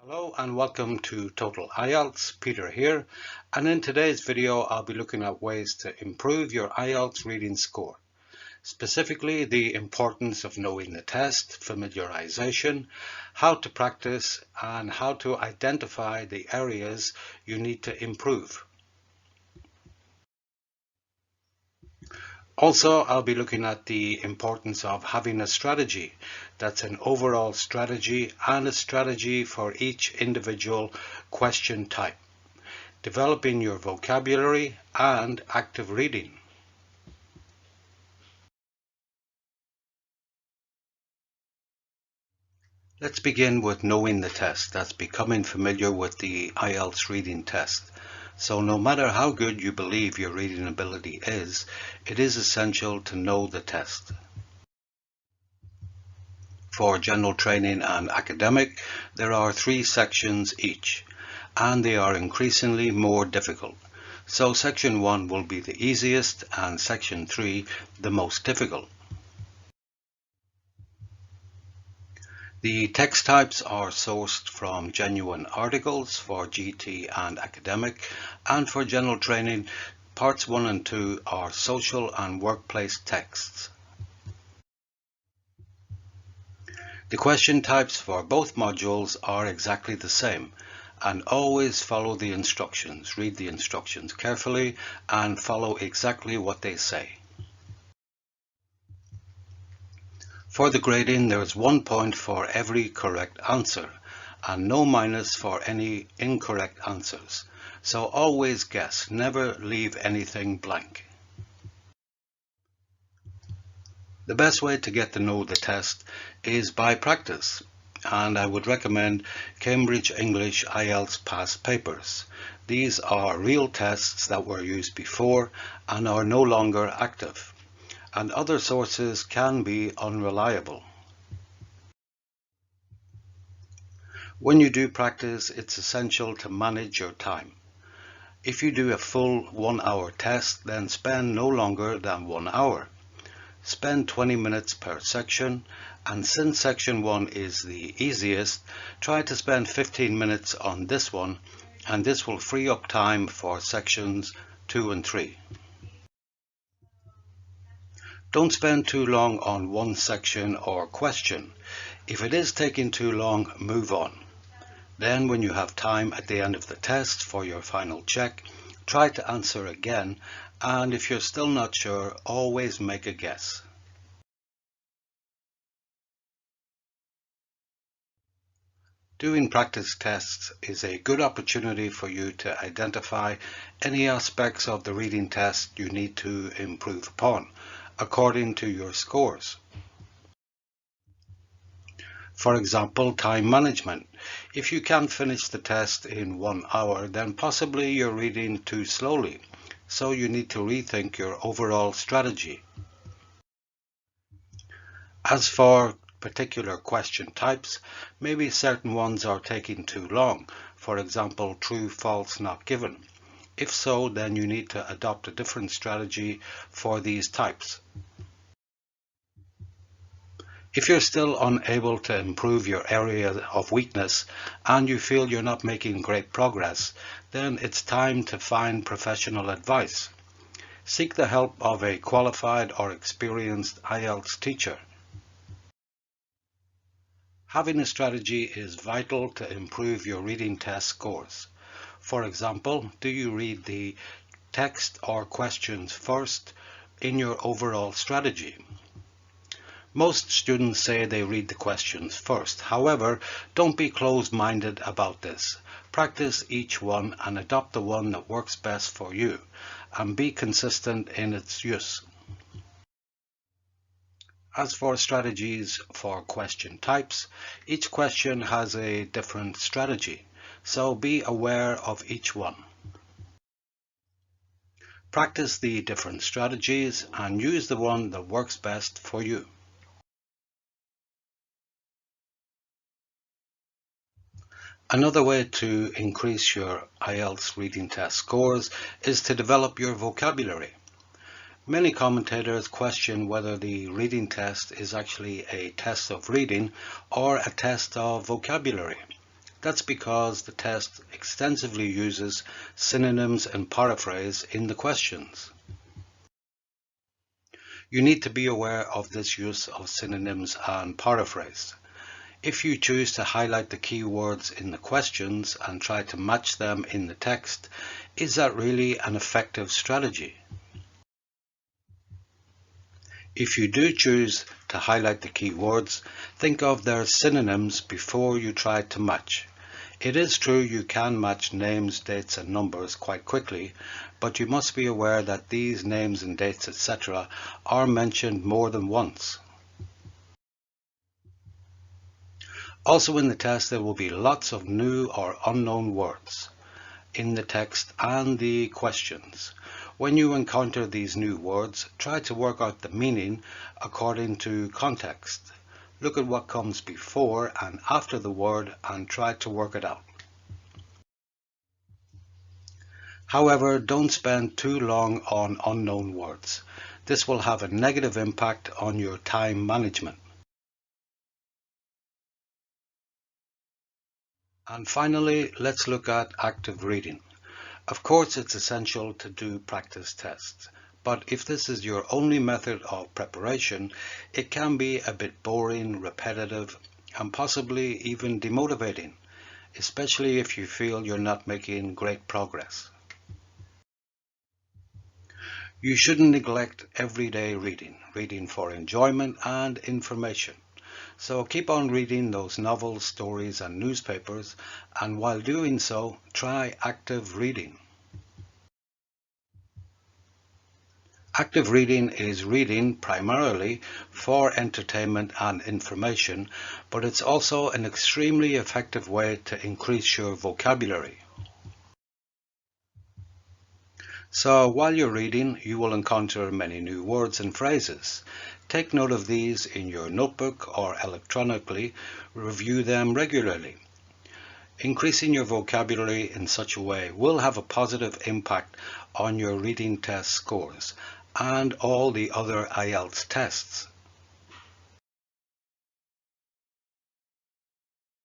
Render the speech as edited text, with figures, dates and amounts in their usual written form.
Hello and welcome to Total IELTS. Peter here, and in today's video I'll be looking at ways to improve your IELTS reading score. Specifically, the importance of knowing the test, familiarization, how to practice, and how to identify the areas you need to improve. Also, I'll be looking at the importance of having a strategy. That's an overall strategy and a strategy for each individual question type. Developing your vocabulary and active reading. Let's begin with knowing the test. That's becoming familiar with the IELTS reading test. So no matter how good you believe your reading ability is, it is essential to know the test. For general training and academic, there are 3 sections each, and they are increasingly more difficult. So section 1 will be the easiest and section 3 the most difficult. The text types are sourced from genuine articles for GT and academic, and for general training, parts 1 and 2 are social and workplace texts. The question types for both modules are exactly the same, and always follow the instructions. Read the instructions carefully and follow exactly what they say. For the grading, there is 1 point for every correct answer, and no minus for any incorrect answers. So always guess, never leave anything blank. The best way to get to know the test is by practice, and I would recommend Cambridge English IELTS past papers. These are real tests that were used before and are no longer active, and other sources can be unreliable. When you do practice, it's essential to manage your time. If you do a full 1-hour test, then spend no longer than 1 hour. Spend 20 minutes per section, and since section 1 is the easiest, try to spend 15 minutes on this one, and this will free up time for sections 2 and 3. Don't spend too long on one section or question. If it is taking too long, move on. Then when you have time at the end of the test for your final check, try to answer again, and if you're still not sure, always make a guess. Doing practice tests is a good opportunity for you to identify any aspects of the reading test you need to improve upon, according to your scores. For example, time management. If you can't finish the test in 1 hour, then possibly you're reading too slowly, so you need to rethink your overall strategy. As for particular question types, maybe certain ones are taking too long, for example, true, false, not given. If so, then you need to adopt a different strategy for these types. If you're still unable to improve your area of weakness and you feel you're not making great progress, then it's time to find professional advice. Seek the help of a qualified or experienced IELTS teacher. Having a strategy is vital to improve your reading test scores. For example, do you read the text or questions first in your overall strategy? Most students say they read the questions first. However, don't be closed-minded about this. Practice each one and adopt the one that works best for you, and be consistent in its use. As for strategies for question types, each question has a different strategy, so be aware of each one. Practice the different strategies and use the one that works best for you. Another way to increase your IELTS reading test scores is to develop your vocabulary. Many commentators question whether the reading test is actually a test of reading or a test of vocabulary. That's because the test extensively uses synonyms and paraphrase in the questions. You need to be aware of this use of synonyms and paraphrase. If you choose to highlight the key words in the questions and try to match them in the text, is that really an effective strategy? If you do choose to highlight the key words, think of their synonyms before you try to match. It is true you can match names, dates and numbers quite quickly, but you must be aware that these names and dates, etc. are mentioned more than once. Also in the test there will be lots of new or unknown words in the text and the questions. When you encounter these new words, try to work out the meaning according to context. Look at what comes before and after the word and try to work it out. However, don't spend too long on unknown words. This will have a negative impact on your time management. And finally, let's look at active reading. Of course, it's essential to do practice tests, but if this is your only method of preparation, it can be a bit boring, repetitive, and possibly even demotivating, especially if you feel you're not making great progress. You shouldn't neglect everyday reading for enjoyment and information. So keep on reading those novels, stories and newspapers, and while doing so, try active reading. Active reading is reading primarily for entertainment and information, but it's also an extremely effective way to increase your vocabulary. So while you're reading, you will encounter many new words and phrases. Take note of these in your notebook or electronically, review them regularly. Increasing your vocabulary in such a way will have a positive impact on your reading test scores and all the other IELTS tests.